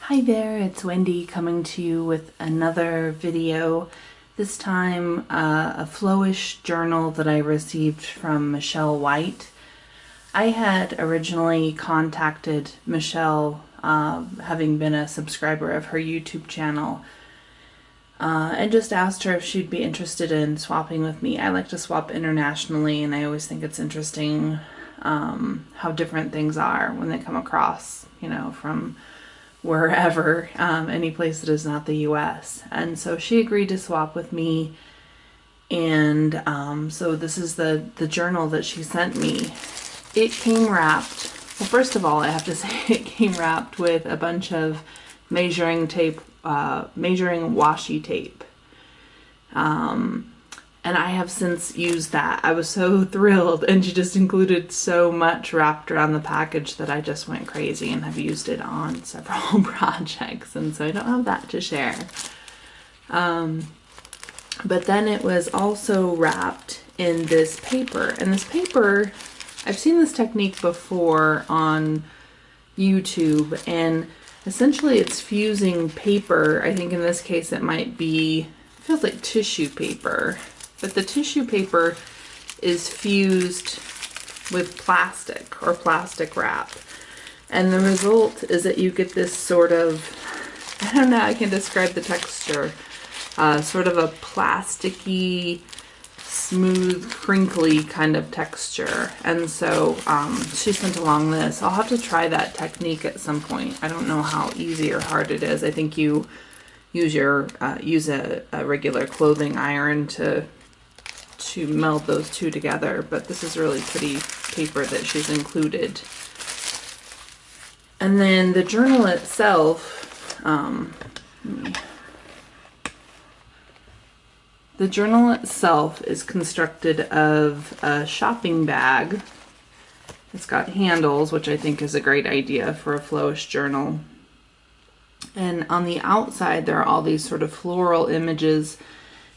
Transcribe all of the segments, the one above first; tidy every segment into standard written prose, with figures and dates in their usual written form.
Hi there, it's Wendy coming to you with another video. This time a flowish journal that I received from Michelle White. I had originally contacted Michelle, having been a subscriber of her YouTube channel, and just asked her if she'd be interested in swapping with me. I like to swap internationally, and I always think it's interesting how different things are when they come across, you know, from wherever, any place that is not the US. And so she agreed to swap with me, and so this is the journal that she sent me. It came wrapped, well, first of all, I have to say it came wrapped with a bunch of measuring tape, measuring washi tape. And I have since used that. I was so thrilled, and she just included so much wrapped around the package that I just went crazy and have used it on several projects, and so I don't have that to share. But then it was also wrapped in this paper, and this paper, I've seen this technique before on YouTube, and essentially it's fusing paper. I think in this case it might be, feels like tissue paper. But the tissue paper is fused with plastic or plastic wrap. And the result is that you get this sort of, I don't know, I can describe the texture, sort of a plasticky, smooth, crinkly kind of texture. And so she sent along this. I'll have to try that technique at some point. I don't know how easy or hard it is. I think you use a regular clothing iron to meld those two together, but this is really pretty paper that she's included. And then the journal itself, the journal itself is constructed of a shopping bag. It's got handles, which I think is a great idea for a flowish journal. And on the outside there are all these sort of floral images,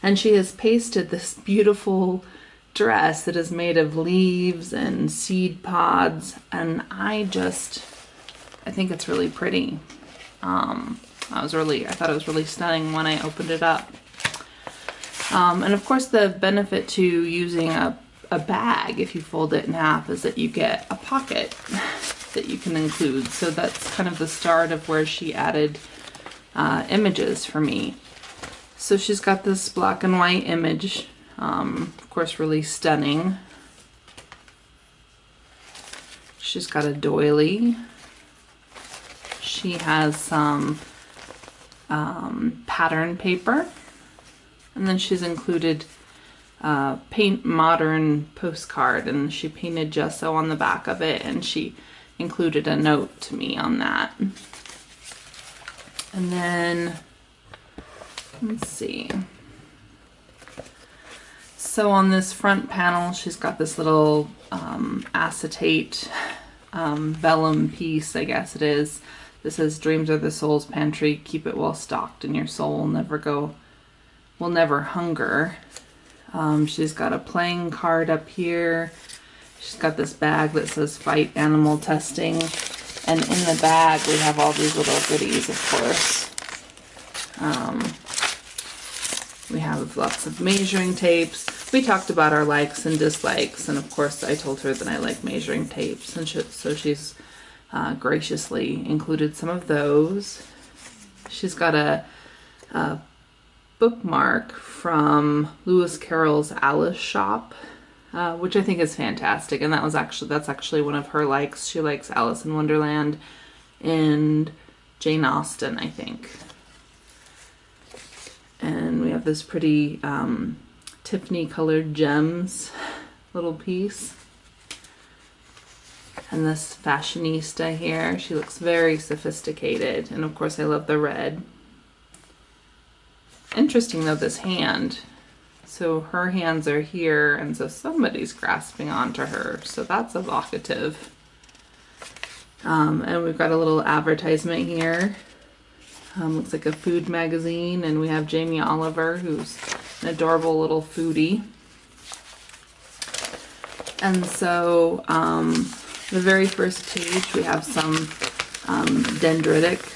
and she has pasted this beautiful dress that is made of leaves and seed pods, and I think it's really pretty. I thought it was really stunning when I opened it up. And of course the benefit to using a bag, if you fold it in half, is that you get a pocket that you can include. So that's kind of the start of where she added images for me. So she's got this black and white image, of course really stunning. She's got a doily. She has some pattern paper. And then she's included Paint Modern postcard, and she painted gesso on the back of it, and she included a note to me on that. And then, let's see. So on this front panel, she's got this little acetate vellum piece, I guess it is. This says, "Dreams are the soul's pantry. Keep it well stocked, and your soul will never hunger." She's got a playing card up here. She's got this bag that says "Fight Animal Testing." And in the bag, we have all these little goodies, of course. We have lots of measuring tapes. We talked about our likes and dislikes, and of course I told her that I like measuring tapes, and so she's graciously included some of those. She's got a bookmark from Lewis Carroll's Alice Shop, which I think is fantastic, and that's actually one of her likes. She likes Alice in Wonderland and Jane Austen, I think. And we have this pretty Tiffany colored gems little piece. And this fashionista here, she looks very sophisticated, and of course I love the red. Interesting though, this hand. So her hands are here, and so somebody's grasping onto her, so that's evocative. And we've got a little advertisement here. Looks like a food magazine, and we have Jamie Oliver, who's an adorable little foodie. And so the very first page, we have some dendritic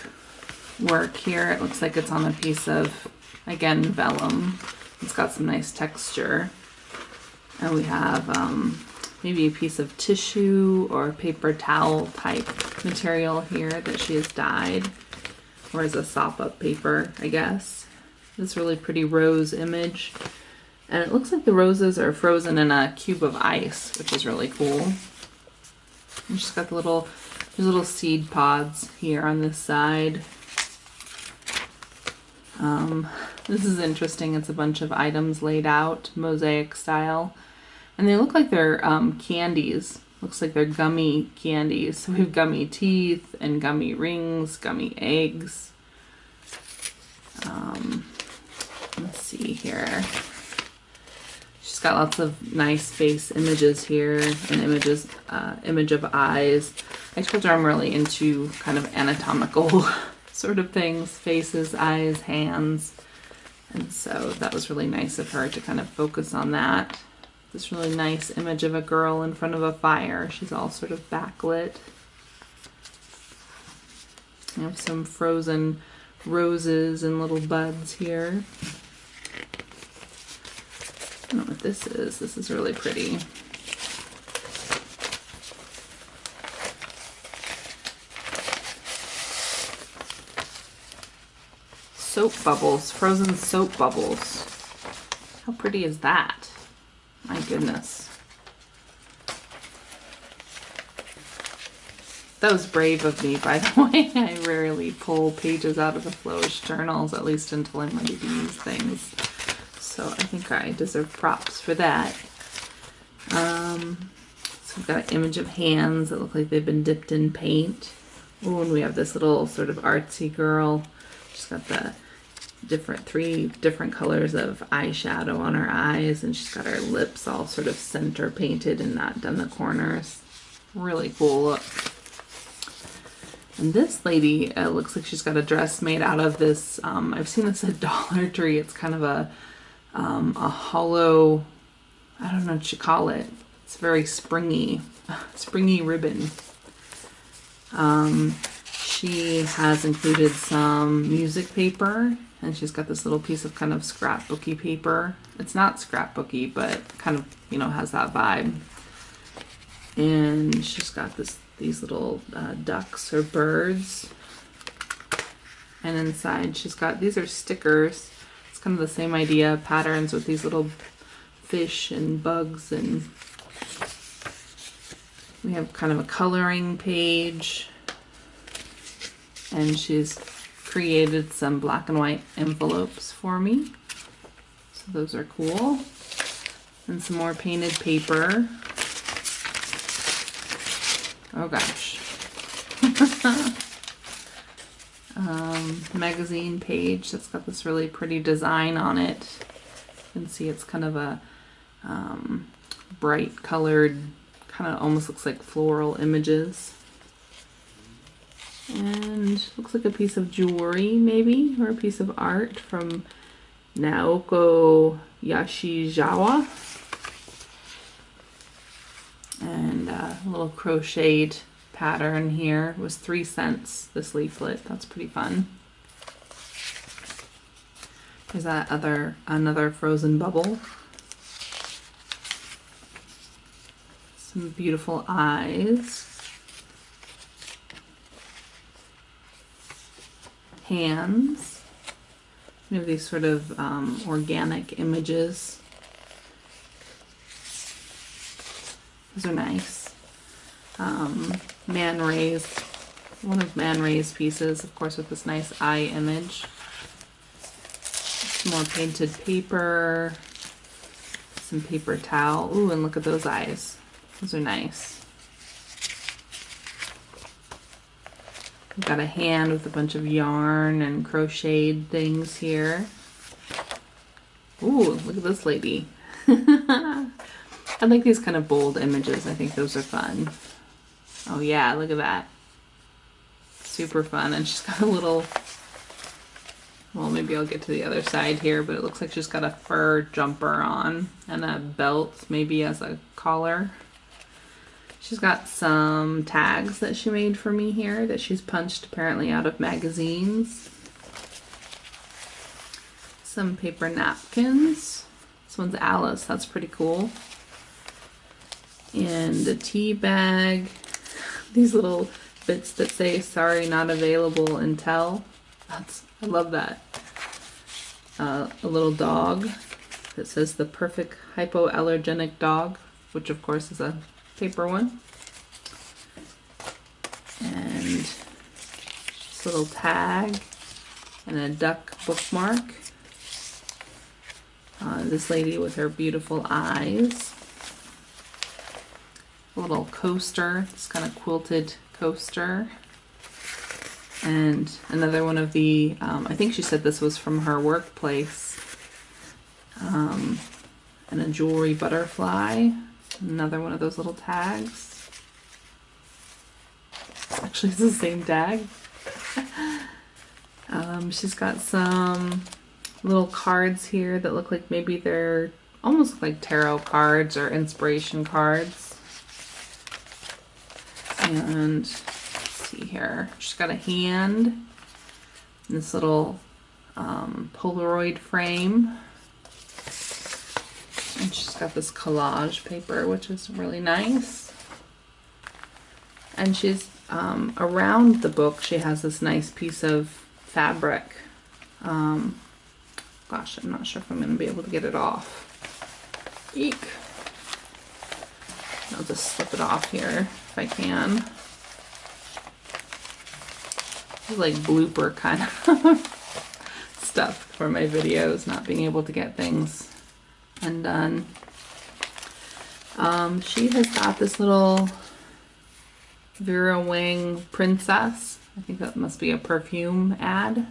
work here. It looks like it's on a piece of, again, vellum. It's got some nice texture. And we have maybe a piece of tissue or paper towel type material here that she has dyed, or as a sop-up paper, I guess. This really pretty rose image. And it looks like the roses are frozen in a cube of ice, which is really cool. And she's got the little seed pods here on this side. This is interesting. It's a bunch of items laid out, mosaic style. And they look like they're candies. Looks like they're gummy candies. So we have gummy teeth and gummy rings, gummy eggs. Let's see here. She's got lots of nice face images here, and image of eyes. I told her I'm really into kind of anatomical sort of things, faces, eyes, hands. And so that was really nice of her to kind of focus on that. This really nice image of a girl in front of a fire. She's all sort of backlit. I have some frozen roses and little buds here. I don't know what this is. This is really pretty. Soap bubbles, frozen soap bubbles. How pretty is that? My goodness. That was brave of me, by the way. I rarely pull pages out of the Flowish journals, at least until I'm ready to use things. So I think I deserve props for that. So we've got an image of hands that look like they've been dipped in paint. Oh, and we have this little sort of artsy girl. She's got the three different colors of eyeshadow on her eyes, and she's got her lips all sort of center painted and not done the corners. Really cool look. And this lady looks like she's got a dress made out of this, I've seen this at Dollar Tree. It's kind of a hollow, I don't know what you call it. It's very springy ribbon. She has included some music paper, and she's got this little piece of kind of scrapbooky paper. It's not scrapbooky, but kind of, you know, has that vibe. And she's got these little ducks or birds. And inside she's got, these are stickers. It's kind of the same idea, patterns with these little fish and bugs, and we have kind of a coloring page. And she's created some black and white envelopes for me. So those are cool. And some more painted paper. Oh gosh. Magazine page that's got this really pretty design on it. You can see it's kind of a bright colored, kind of almost looks like floral images. And looks like a piece of jewelry maybe, or a piece of art from Naoko Yashizawa. And a little crocheted pattern here. It was 3 cents, this leaflet. That's pretty fun. There's that another frozen bubble. Some beautiful eyes. Hands. We have these sort of organic images. Those are nice. Man raised, one of Man Ray's pieces, of course, with this nice eye image. Some more painted paper, some paper towel. Ooh, and look at those eyes. Those are nice. We've got a hand with a bunch of yarn and crocheted things here. Ooh, look at this lady. I like these kind of bold images. I think those are fun. Oh yeah, look at that. Super fun. And she's got a little, well, maybe I'll get to the other side here, but it looks like she's got a fur jumper on and a belt maybe as a collar. She's got some tags that she made for me here that she's punched apparently out of magazines. Some paper napkins. This one's Alice, that's pretty cool. And a tea bag. These little bits that say sorry not available until. I love that. A little dog that says the perfect hypoallergenic dog, which of course is a paper one. And this little tag and a duck bookmark. This lady with her beautiful eyes. A little coaster, this kind of quilted coaster. And another one of the, I think she said this was from her workplace. And a jewelry butterfly. Another one of those little tags. Actually, it's the same tag. She's got some little cards here that look like maybe they're almost like tarot cards or inspiration cards. And let's see here. She's got a hand in this little Polaroid frame. And she's got this collage paper, which is really nice. And she's around the book, she has this nice piece of fabric. Gosh, I'm not sure if I'm going to be able to get it off. Eek. I'll just slip it off here if I can. It's like blooper kind of stuff for my videos, not being able to get things undone. She has got this little Vera Wang princess. I think that must be a Perfume Ad.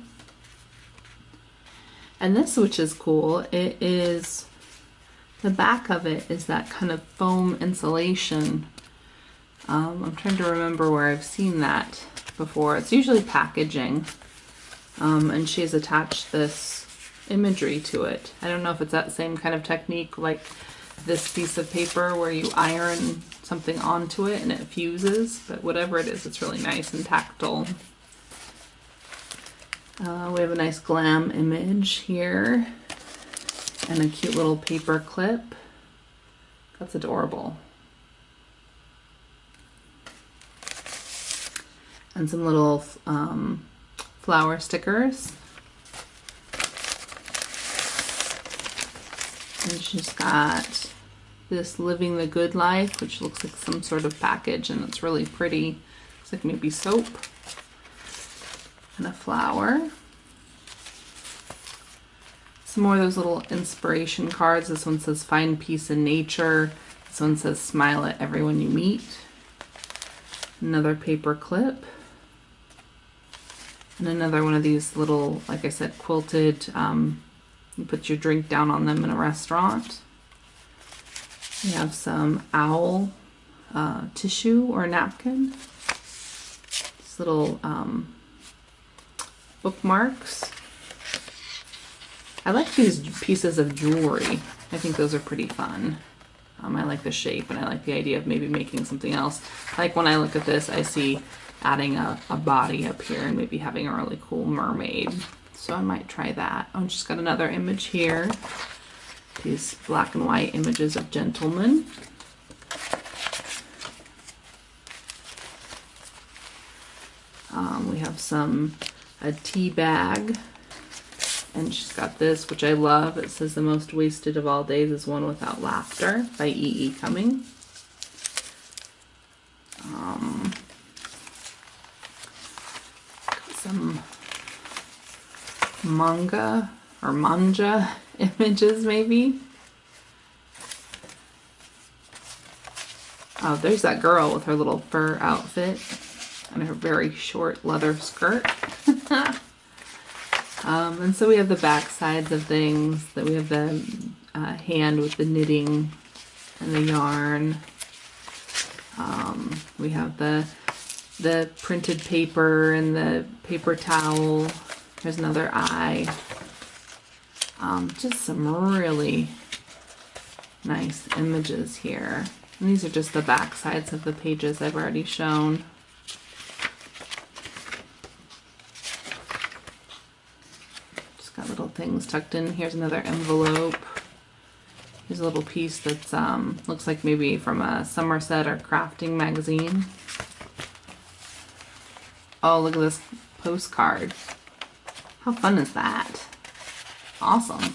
And this, which is cool, it is, the back of it is that kind of foam insulation. I'm trying to remember where I've seen that before. It's usually packaging. And she's attached this imagery to it. I don't know if it's that same kind of technique like this piece of paper where you iron something onto it and it fuses, but whatever it is, it's really nice and tactile. We have a nice glam image here and a cute little paper clip. That's adorable. And some little flower stickers. And she's got this Living the Good Life, which looks like some sort of package, and it's really pretty. Looks like maybe soap. And a flower. Some more of those little inspiration cards. This one says find peace in nature. This one says smile at everyone you meet. Another paper clip. And another one of these little, like I said, quilted, you put your drink down on them in a restaurant. We have some owl tissue or napkin. These little bookmarks. I like these pieces of jewelry. I think those are pretty fun. I like the shape and I like the idea of maybe making something else. Like when I look at this, I see adding a body up here and maybe having a really cool mermaid. So I might try that. Oh, she's got another image here. These black and white images of gentlemen. We have a tea bag. And she's got this, which I love. It says the most wasted of all days is one without laughter by E.E. Cumming. Some manga or manja images maybe. Oh, there's that girl with her little fur outfit and her very short leather skirt. And so we have the back sides of things. That we have the hand with the knitting and the yarn. We have the printed paper and the paper towel. There's another eye. Just some really nice images here. And these are just the back sides of the pages I've already shown. Just got little things tucked in. Here's another envelope. Here's a little piece that's looks like maybe from a Somerset or Crafting magazine. Oh, look at this postcard. How fun is that? Awesome.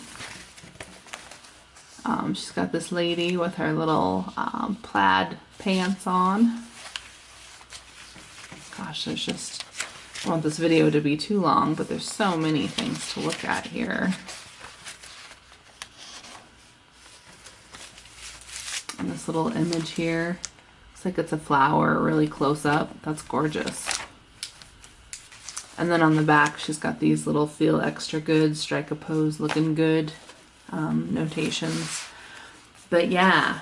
She's got this lady with her little plaid pants on. Gosh, there's just, I don't want this video to be too long, but there's so many things to look at here. And this little image here, looks like it's a flower, really close up. That's gorgeous. And then on the back, she's got these little feel extra good, strike a pose, looking good notations. But yeah,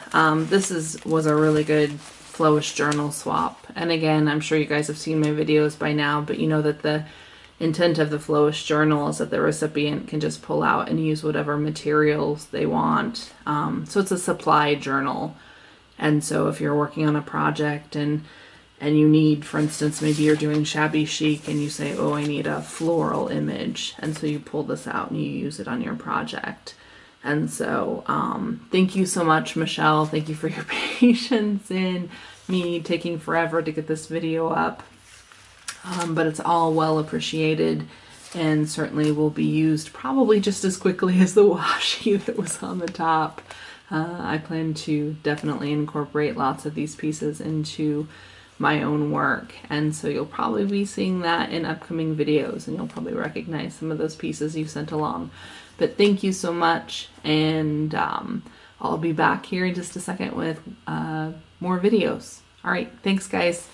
this was a really good Flowish journal swap. And again, I'm sure you guys have seen my videos by now, but you know that the intent of the Flowish journal is that the recipient can just pull out and use whatever materials they want. So it's a supply journal. And so if you're working on a project and you need, for instance, maybe you're doing shabby chic and you say, oh, I need a floral image. And so you pull this out and you use it on your project. And so thank you so much, Michelle. Thank you for your patience in me taking forever to get this video up. But it's all well appreciated and certainly will be used probably just as quickly as the washi that was on the top. I plan to definitely incorporate lots of these pieces into my own work, and so you'll probably be seeing that in upcoming videos, and you'll probably recognize some of those pieces you sent along. But thank you so much, and I'll be back here in just a second with more videos. All right, thanks guys.